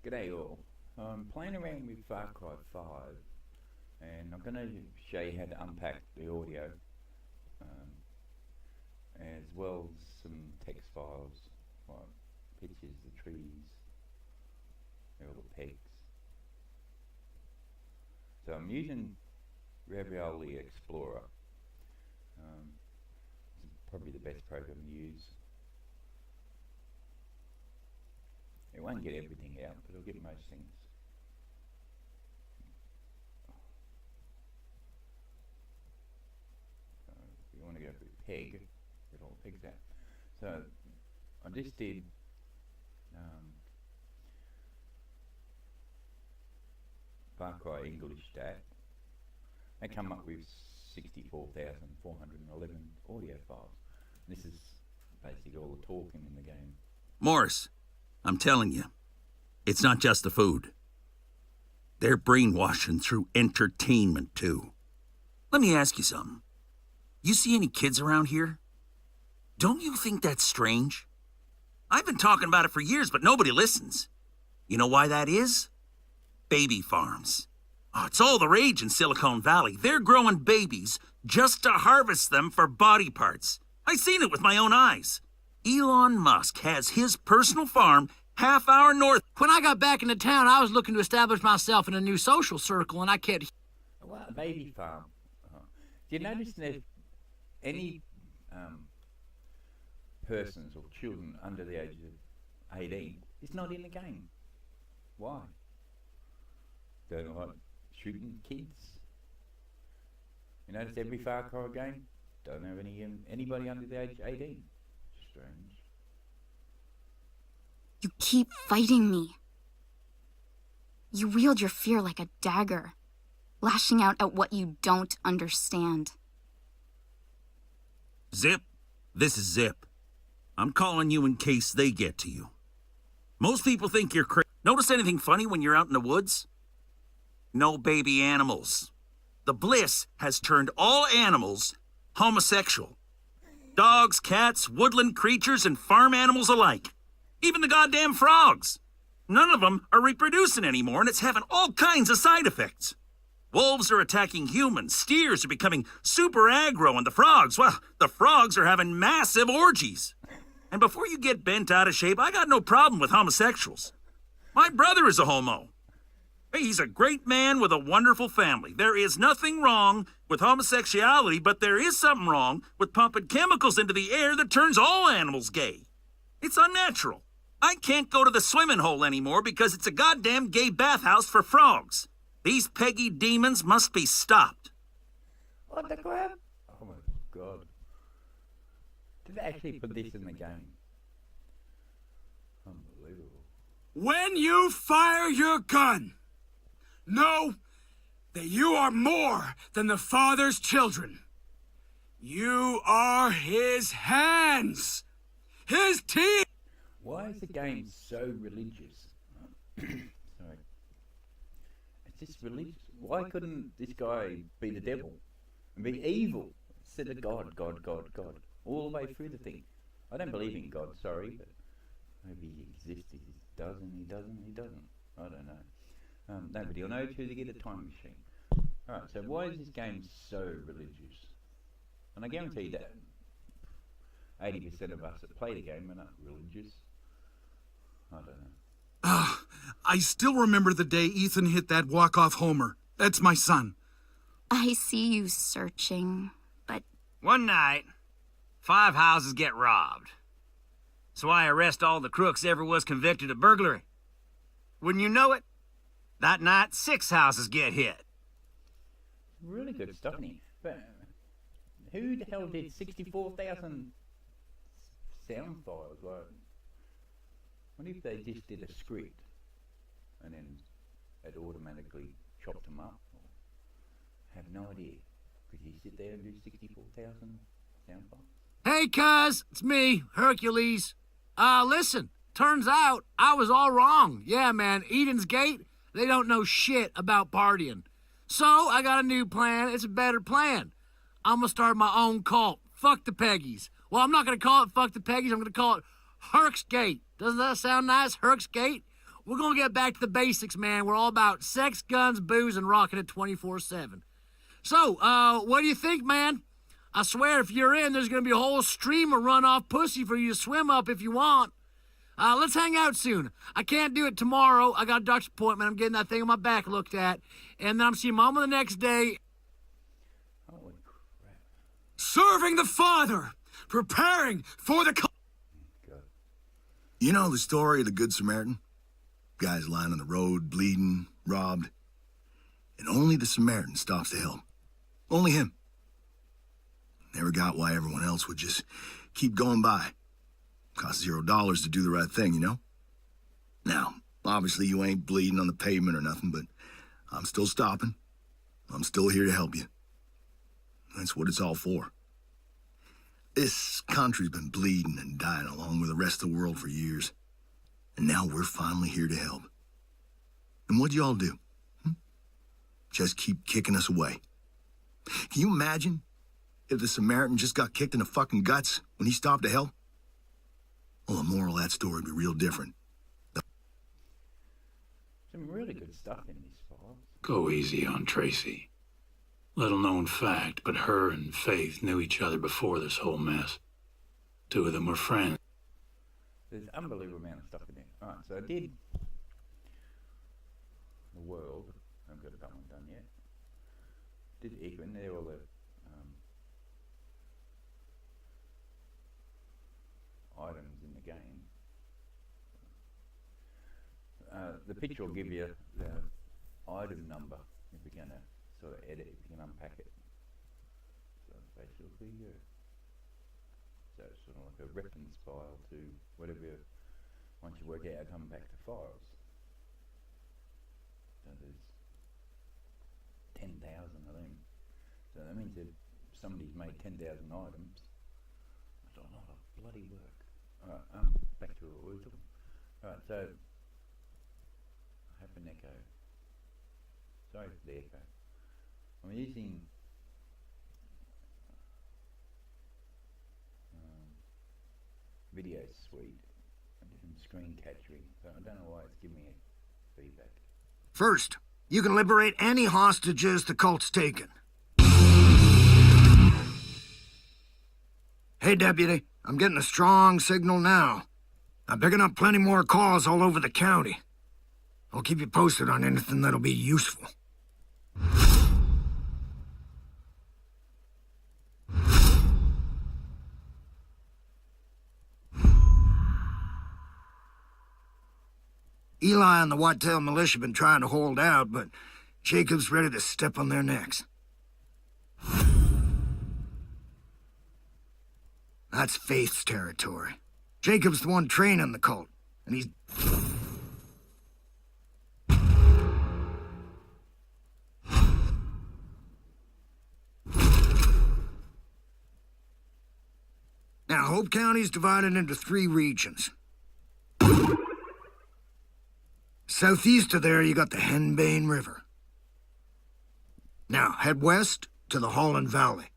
G'day all. I'm playing around with Far Cry 5 and I'm going to show you how to unpack the audio as well as some text files like pictures, the trees, all the pegs. So I'm using Ravioli Explorer. It's probably the best program to use. It won't get everything out, but it'll get most things. So if you want to go for peg, get all the pegs out. So I just did Far Cry English stat. They come up with 64,411 audio files. This is basically all the talking in the game. Morris, I'm telling you, it's not just the food. They're brainwashing through entertainment, too. Let me ask you something. You see any kids around here? Don't you think that's strange? I've been talking about it for years, but nobody listens. You know why that is? Baby farms. Oh, it's all the rage in Silicon Valley. They're growing babies just to harvest them for body parts. I seen it with my own eyes. Elon Musk has his personal farm half-hour north. When I got back into town, I was looking to establish myself in a new social circle, and I kept... Well, a baby farm. Do you notice that any persons or children under the age of 18 is not in the game? Why? Don't like shooting kids? You notice every Far Cry game don't have anybody under the age of 18. Strange. You keep fighting me. You wield your fear like a dagger, lashing out at what you don't understand. Zip, this is Zip. I'm calling you in case they get to you. Most people think you're crazy. Notice anything funny when you're out in the woods? No baby animals. The bliss has turned all animals homosexual. Dogs, cats, woodland creatures, and farm animals alike. Even the goddamn frogs. None of them are reproducing anymore, and it's having all kinds of side effects. Wolves are attacking humans, steers are becoming super aggro, and the frogs are having massive orgies. And before you get bent out of shape, I got no problem with homosexuals. My brother is a homo. He's a great man with a wonderful family. There is nothing wrong with homosexuality, but there is something wrong with pumping chemicals into the air that turns all animals gay. It's unnatural. I can't go to the swimming hole anymore because it's a goddamn gay bathhouse for frogs. These Peggy demons must be stopped. What the crap? Oh my god. Did they actually put this in the game? Unbelievable. When you fire your gun, know that you are more than the Father's children. You are his hands, his teeth. Why is the game so religious? Sorry. It's just religious. Why couldn't this guy be the devil and be evil instead of God, God, God, God, all the way through the thing? I don't believe in God, sorry, but maybe he exists, he doesn't, he doesn't, he doesn't. I don't know. Nobody will know till they get a time machine. Alright, so why is this game so religious? And I guarantee that 80% of us that play the game are not religious. I don't know. I still remember the day Ethan hit that walk-off homer. That's my son. I see you searching, but... One night, 5 houses get robbed. So I arrest all the crooks ever was convicted of burglary. Wouldn't you know it? That night, 6 houses get hit. Really good stuff, isn't he? But who the hell did 64,000 sound files? Like, what if they just did a script and then it automatically chopped them up? I have no idea. Could you sit there and do 64,000 sound files? Hey, cuz, it's me, Hercules. Listen, turns out I was all wrong. Yeah, man, Eden's Gate, they don't know shit about partying. So I got a new plan. It's a better plan. I'm gonna start my own cult. Fuck the Peggies. Well, I'm not gonna call it Fuck the Peggies. I'm gonna call it Herc's Gate. Doesn't that sound nice? Herc's Gate? we're gonna get back to the basics, man. We're all about sex, guns, booze, and rocking it 24/7. So, what do you think, man? I swear, if you're in, there's gonna be a whole stream of runoff pussy for you to swim up if you want. Let's hang out soon. I can't do it tomorrow. I got a doctor's appointment. I'm getting that thing on my back looked at. And then I'm seeing Mama the next day. Holy crap. Serving the Father, preparing for the... God. You know the story of the Good Samaritan? Guy's lying on the road, bleeding, robbed. And only the Samaritan stops to help. Only him. Never got why everyone else would just keep going by. Costs $0 to do the right thing, you know? Now, obviously you ain't bleeding on the pavement or nothing, but I'm still stopping. I'm still here to help you. That's what it's all for. This country's been bleeding and dying along with the rest of the world for years. And now we're finally here to help. And what'd y'all do? Just keep kicking us away. Can you imagine if the Samaritan just got kicked in the fucking guts when he stopped to help? Well, the moral of that story would be real different. Some really good stuff in these files. Go easy on Tracy. Little known fact, but her and Faith knew each other before this whole mess. Two of them were friends. There's an unbelievable amount of stuff in there. Alright, so I did the world. I haven't got that one done yet. Did Equin, they're all the items in the game. The picture will give you the item number if you're going to sort of edit, if you can unpack it. So basically, so it's sort of like a reference file to whatever, once you work out how to unpack the files. So there's 10,000 of them. So that means that somebody's made 10,000 items. That's a lot of bloody work. Alright, back to what we were talking. Alright, so I have an echo. Sorry for the echo. I'm using Video Suite and screen capturing, so I don't know why it's giving me feedback. First, you can liberate any hostages the cult's taken. Hey, Deputy. I'm getting a strong signal now. I'm picking up plenty more calls all over the county. I'll keep you posted on anything that'll be useful. Eli and the Whitetail Militia have been trying to hold out, but Jacob's ready to step on their necks. That's Faith's territory. Jacob's the one training the cult, and he's... Now, Hope County's divided into 3 regions. Southeast of there, you got the Henbane River. Now, head west to the Holland Valley.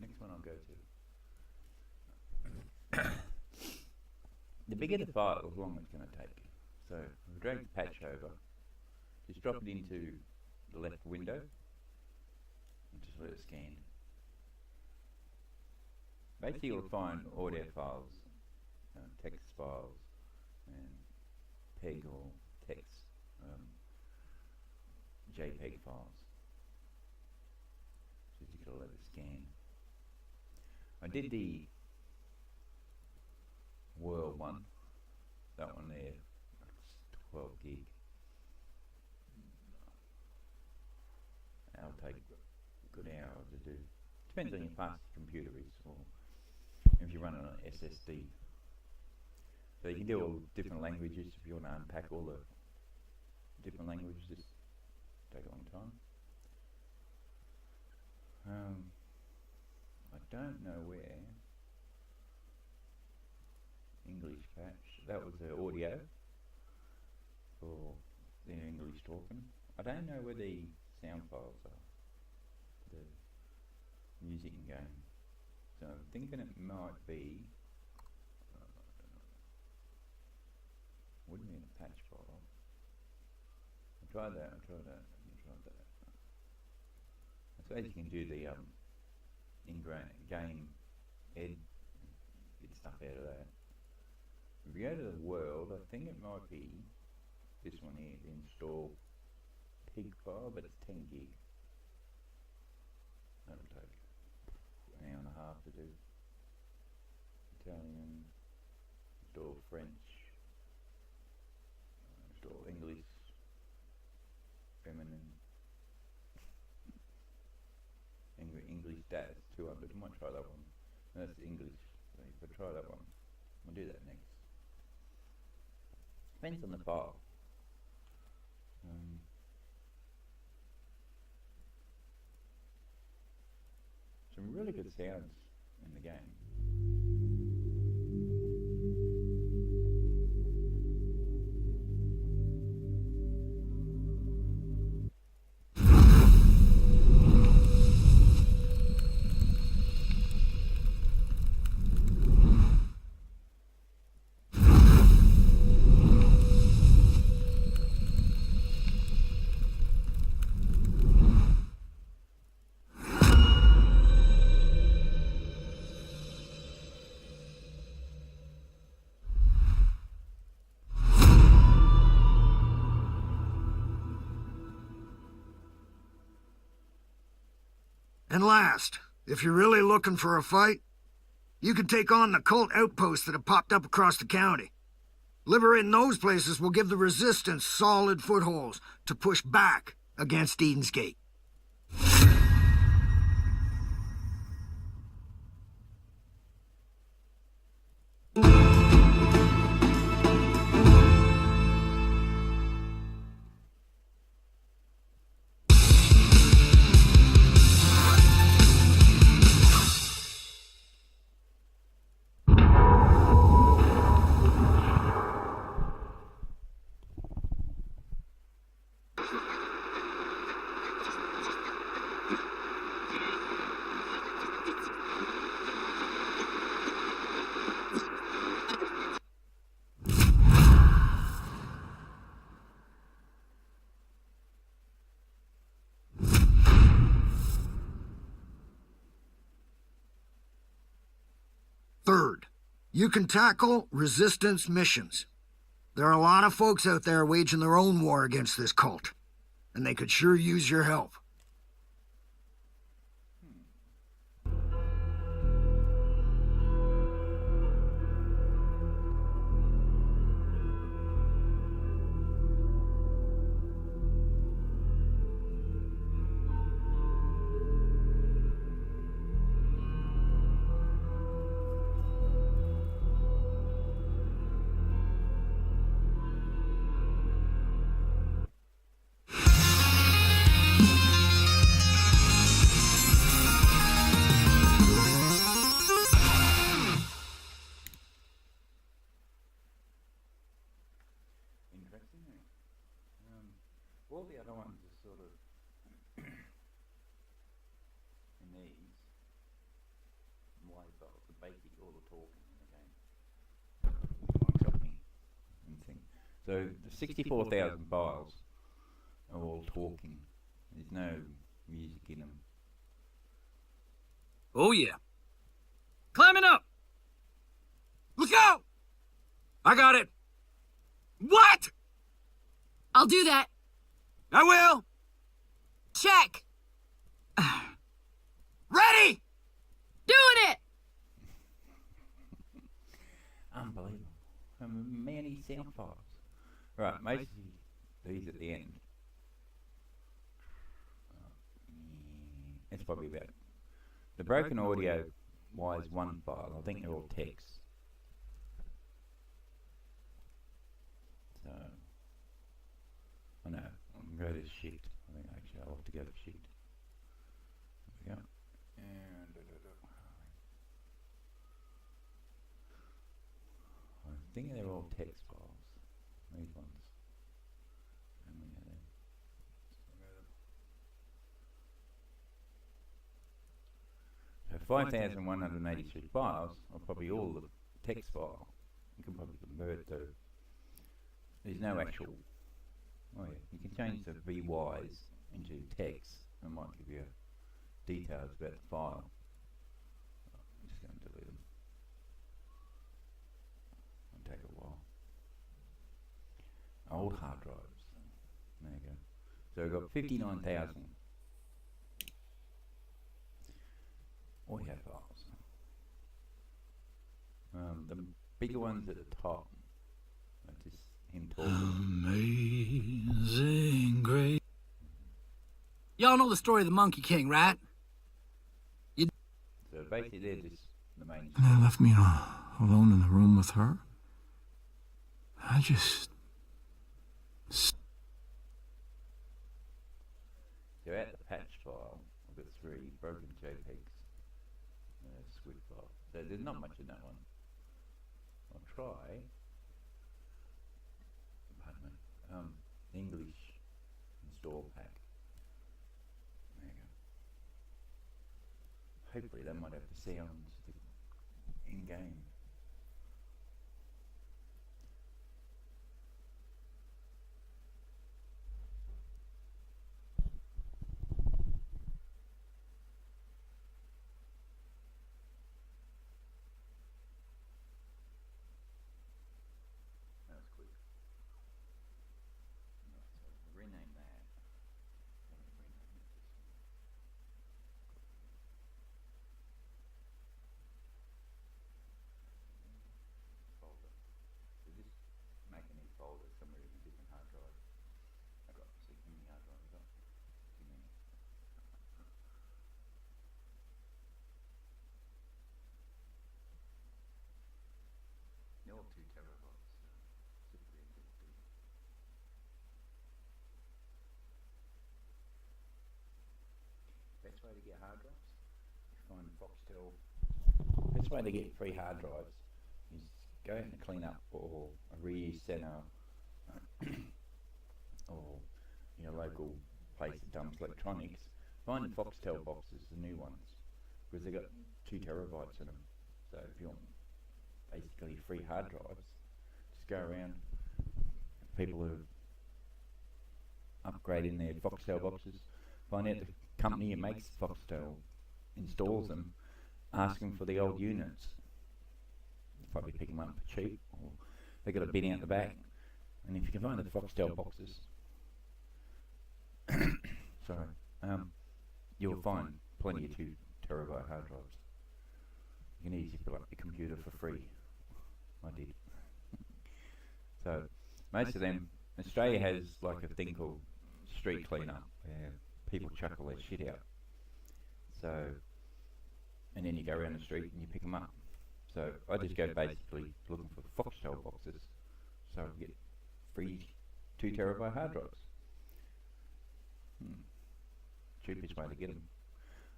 Next one I'll go to. The bigger the file, the longer it's going to take. So I've dragged the patch over, just drop it into the left window, and just let it scan. Basically you'll find audio files, text files, and PEG or text, JPEG files. So you gotta let it scan. I did the World one, that one there, that's 12 gig. That'll take a good hour to do. Depends on how fast your computer is, or if you run it on an SSD. So you can do all different languages if you want to unpack all the different languages. Just take a long time. I don't know where English patch. That was the audio for the English talking. I don't know where the sound files are. The music and game. So I'm thinking it might be patch file. I tried that. I suppose you can do the in-game ed get stuff out of that. If you go to the world, I think it might be this one here, the install pig file, but it's 10 gig. That'll take an hour and a half to do. Italian, install French, install English, feminine, English dad, 200. I might try that one. That's English, so if I try that one, I'll do that next. Depends on the file. Some really good sounds in the game. And last, if you're really looking for a fight, you can take on the cult outposts that have popped up across the county. Liberating those places will give the resistance solid footholds to push back against Eden's Gate. Third, you can tackle resistance missions. There are a lot of folks out there waging their own war against this cult, and they could sure use your help. All the other ones are sort of in these wide files, the basic, all the talking in the game. And thing. So the 64,000 files are all talking. There's no music in them. Oh yeah. Climbing up! Look out! I got it! What? I'll do that. I will! Check. Ready! Doing it! Unbelievable. How many sound files. Right, most of these at the end. It's probably about the broken audio wise one file. I think they're all text. So I know. I'm going to go to shift. I think actually I'll have to go to shift. There we go. And I think they're all text files. These ones. And we go there. So 5,183 files are probably all the text file. You can probably convert to there's no actual. Oh yeah, you can change the VYs into text. It might give you details about the file. I'm just going to delete them. It'll take a while. Old hard drives. There you go. So we've got 59,000 audio files. The bigger ones at the top are just him talking. Amazing grace. Y'all know the story of the Monkey King, right? So basically they're just the main And they left me alone in the room with her. I just... So at the patch file, I've got 3 broken JPEGs, squid file. So there's not much in that one. I'll try, pardon me, English install pack. There you go. Hopefully they might have the sounds in game. Rename that. Folder. So just make a new folder somewhere in a different hard drive. I've got so many hard drives. I've got too many. They're all 2 terabytes. Super SSD. Best way to get hard drives? You find Foxtel. Best way to get free hard drives is go out and clean up or a reuse centre or your local place that dumps electronics. Find the Foxtel boxes, the new ones, because they've got 2 terabytes in them. So if you want basically free hard drives, just go around. People who are upgrading their Foxtel boxes, find out the company who makes Foxtel installs them, ask them for the old units. Probably pick them up for cheap, or they got a bin out the back. And if you can find the Foxtel boxes, sorry, you'll find plenty of 2 terabyte hard drives. You can easily fill up your computer for free. I did. So most of them, Australia has like a thing called street cleanup, where people chuck all their shit out. So, and then you go around the street and you pick them up. So I just go basically looking for Foxtel boxes, so I get free 2 terabyte hard drives. Cheapest way to get them.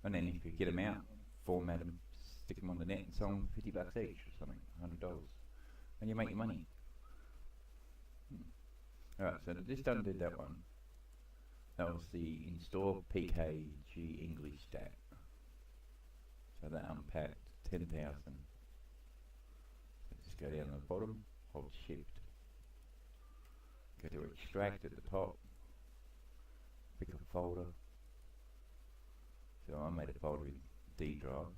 And then if you get them out, format them, stick them on the net and sell them for $50 each or something, $100, and you make your money. Alright, so just undid that one. That was the install PKG English stat. So that unpacked 10,000. So just go down to the bottom, hold shift, go to extract at the top, pick a folder. So I made a folder in D drive.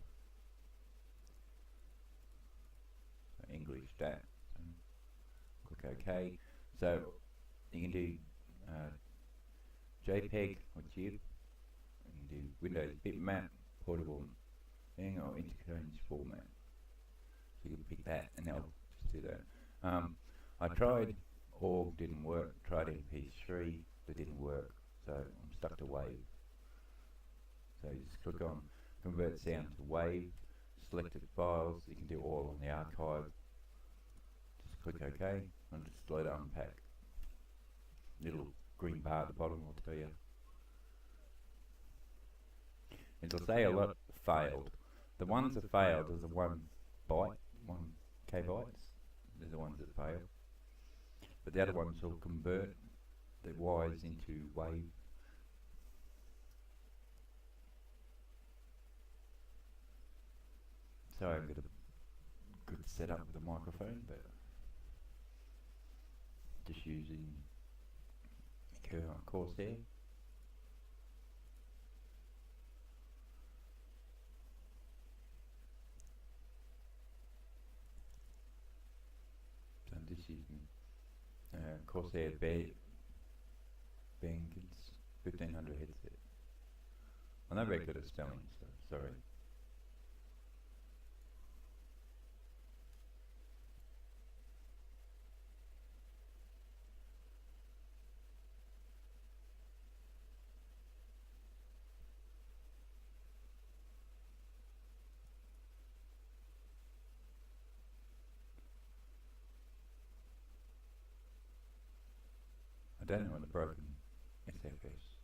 So English stat. Click OK. So you can do JPEG or GIF. You can do Windows bitmap, portable thing, or interchange format. So you can pick that, and I'll just do that. I tried ORG, didn't work. Tried MP3, but didn't work. So I'm stuck to WAV. So you just click on Convert Sound to WAV, selected files. You can do all on the archive. Just click OK, and just load unpack. Little green bar at the bottom will tell you. It'll say a lot failed. The ones that failed is the 1 byte, 1 kbytes. They're the ones that fail. But the other ones will convert the Y's into WAV. So I've got a good setup with the microphone, but just using Corsair. So I'm just using Corsair Bangles 1500 headset. I'm not very good at spelling, so sorry. I don't know what the broken SFS.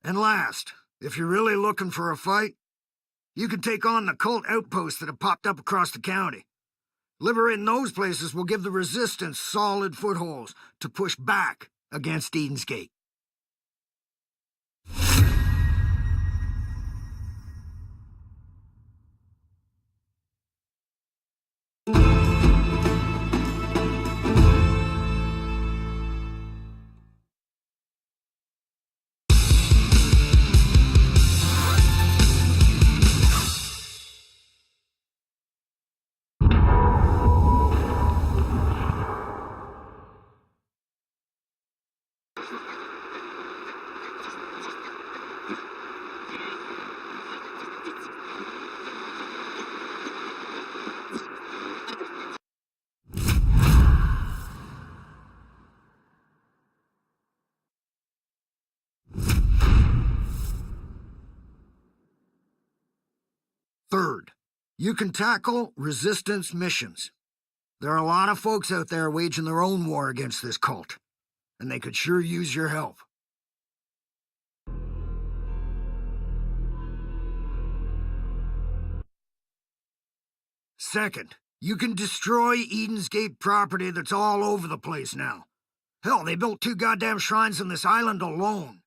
And last, if you're really looking for a fight, you can take on the cult outposts that have popped up across the county. Liberating those places will give the resistance solid footholds to push back against Eden's Gate. Third, you can tackle resistance missions. There are a lot of folks out there waging their own war against this cult, and they could sure use your help. Second, you can destroy Eden's Gate property that's all over the place now. Hell, they built 2 goddamn shrines on this island alone.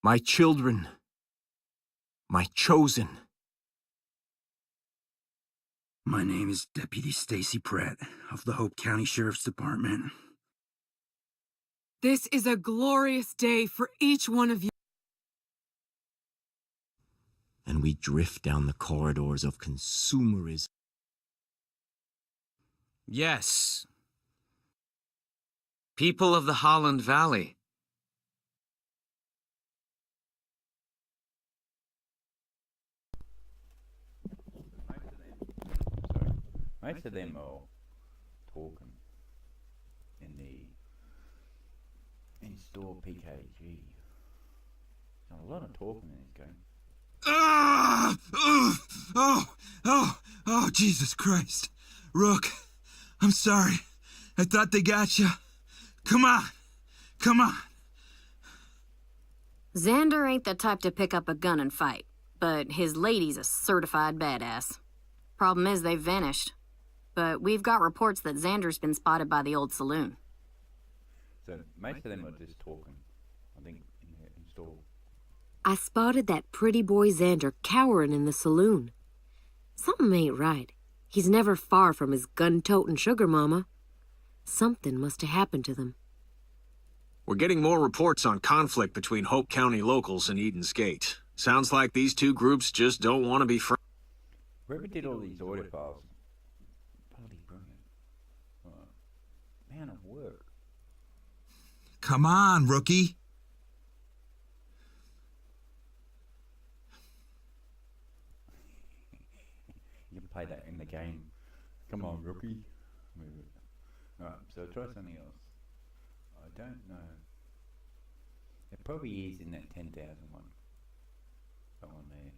My children. My chosen. My name is Deputy Stacy Pratt of the Hope County Sheriff's Department. This is a glorious day for each one of you. And we drift down the corridors of consumerism. Yes. People of the Holland Valley. Most of them are talking in the in-store PKG. There's a lot of talking in this game. Oh, Jesus Christ. Rook, I'm sorry. I thought they got you. Come on. Xander ain't the type to pick up a gun and fight, but his lady's a certified badass. Problem is, they've vanished. But we've got reports that Xander's been spotted by the old saloon. So most of them are just talking, I think, in store. I spotted that pretty boy Xander cowering in the saloon. Something ain't right. He's never far from his gun-toting sugar mama. Something must have happened to them. We're getting more reports on conflict between Hope County locals and Eden's Gate. Sounds like these two groups just don't want to be friends. Whoever did all these audio files, bloody brilliant. Man of work. Come on, rookie. You can play that in the game. Come on, rookie. Alright, so try something else. I don't know. It probably is in that 10,000 one. That one there.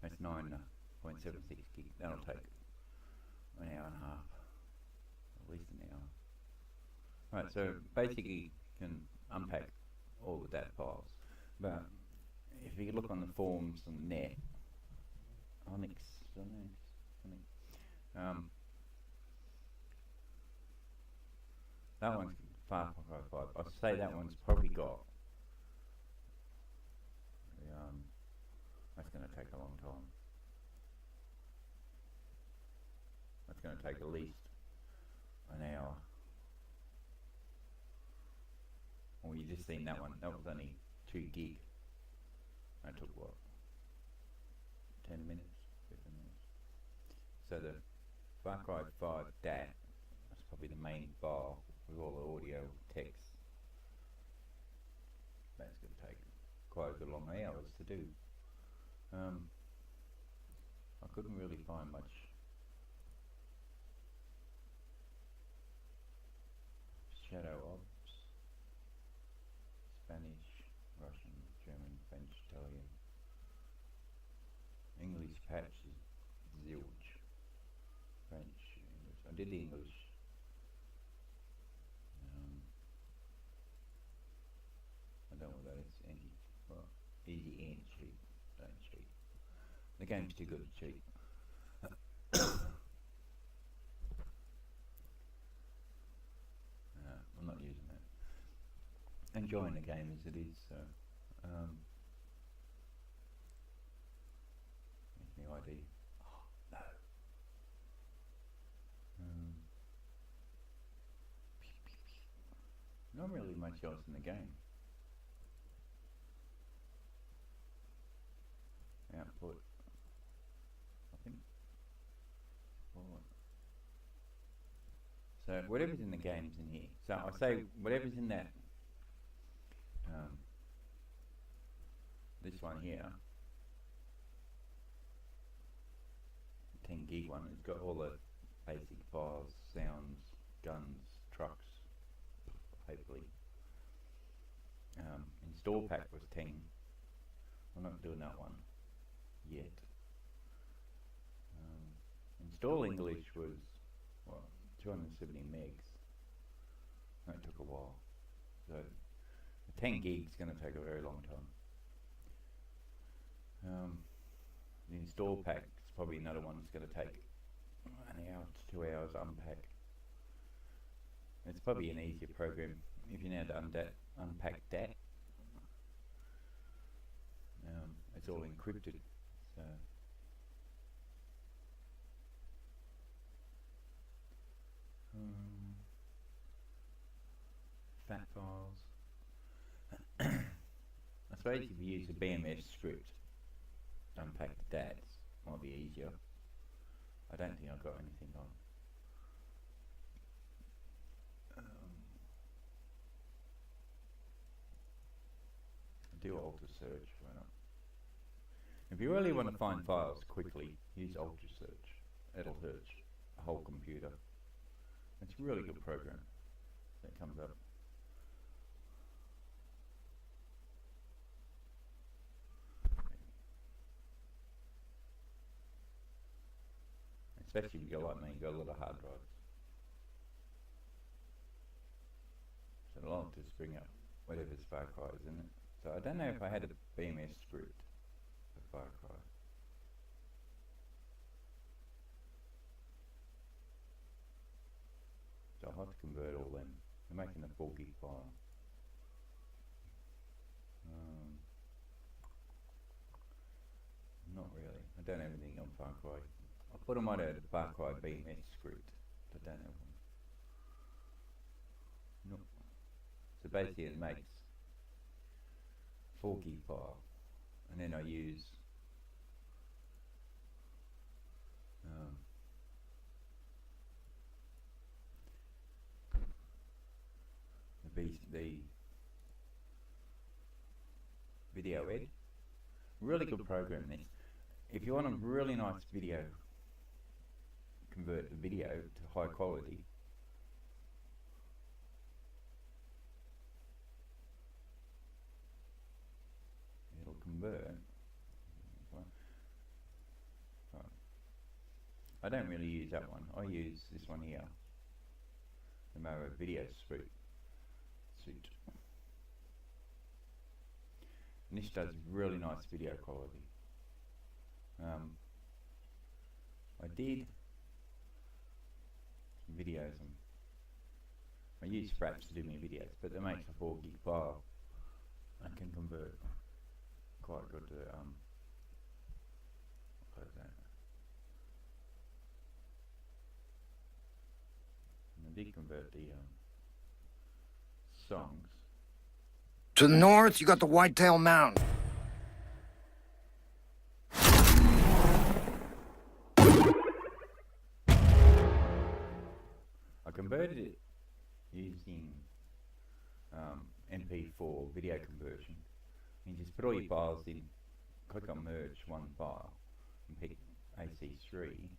That's 9.76 gig. That'll take an hour and a half. At least an hour. Right, so basically you can unpack all of that files. But if you look on the forums on the net, that one's far from 5. I'd say that one's probably got that's going to take a long time. That's going to take at least an hour. Well, you just seen that one. That was only 2 gig. That took what? 10 minutes, 15 minutes. So the Far Cry 5 DAT, that's probably the main bar with all the audio text. That's going to take quite a long hours to do. I couldn't really find much shadow ops, Spanish, Russian, German, French, Italian, English patches, zilch, French, English. I did English. I don't know what that is. Easy and cheap. Don't cheat. The game's too good to cheat. I'm not using that. Enjoying the game as it is, so here's my ID. Oh no. Not really much else in the game. Output. I think. Forward. So whatever's in the game's in here. So I say whatever's in that. This one here. 10 gig one. It's got all the basic files, sounds, guns, trucks. Hopefully. Install pack was 10. I'm not doing that one yet. Install English was 270 megs. That took a while. So the 10 gigs is going to take a very long time. The install pack is probably another one that's going to take an hour to 2 hours. Unpack. It's probably an easier program if you know how to unpack that. It's all encrypted, so fat files. I suppose if you use a BMS script to unpack the DATs, might be easier. I don't think I've got anything on. Do Alter search. Why not? If you really want to find files quickly, use Alter search. It'll search a whole computer. It's a really good program that comes up. Especially if you go like me, you've got a lot of hard drives. So I'll just bring up whatever's Far Cry is in it. So I don't know if I had a BMS script for Far Cry. So I'll have to convert all them. I'm making a 4 gig file. Not really. I don't have anything on Far Cry. I'll put them on a Far Cry BMS script. I don't have one. No. So basically it makes 4 gig file, and then I use the video ed. Really good program this. If you want a really nice video, convert the video to high quality. It'll convert. I don't really use that one. I use this one here. The Maro video suite. And this does really nice video quality. I did some videos and I use Fraps to do my videos, but that makes a 4 gig file. I can convert quite good to close that. And I did convert the songs. To the north, you got the Whitetail Mountain. converted it using MP4 video conversion. You just put all your files in, click on merge one file, and pick AC3.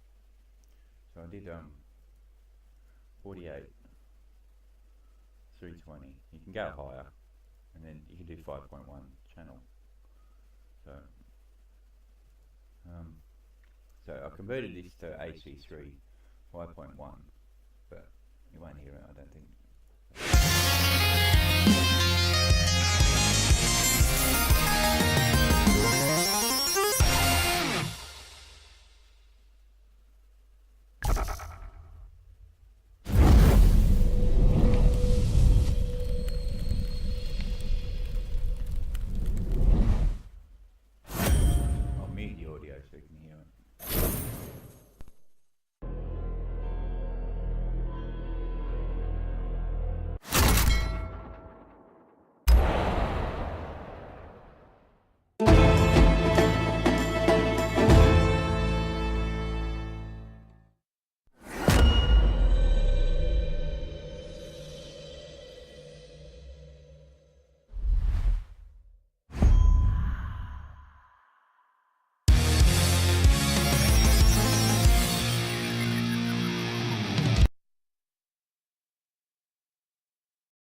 So I did 48, 320. You can go higher, and then you can do 5.1 channel. So I converted this to AC3 5.1, but you won't hear it, I don't think.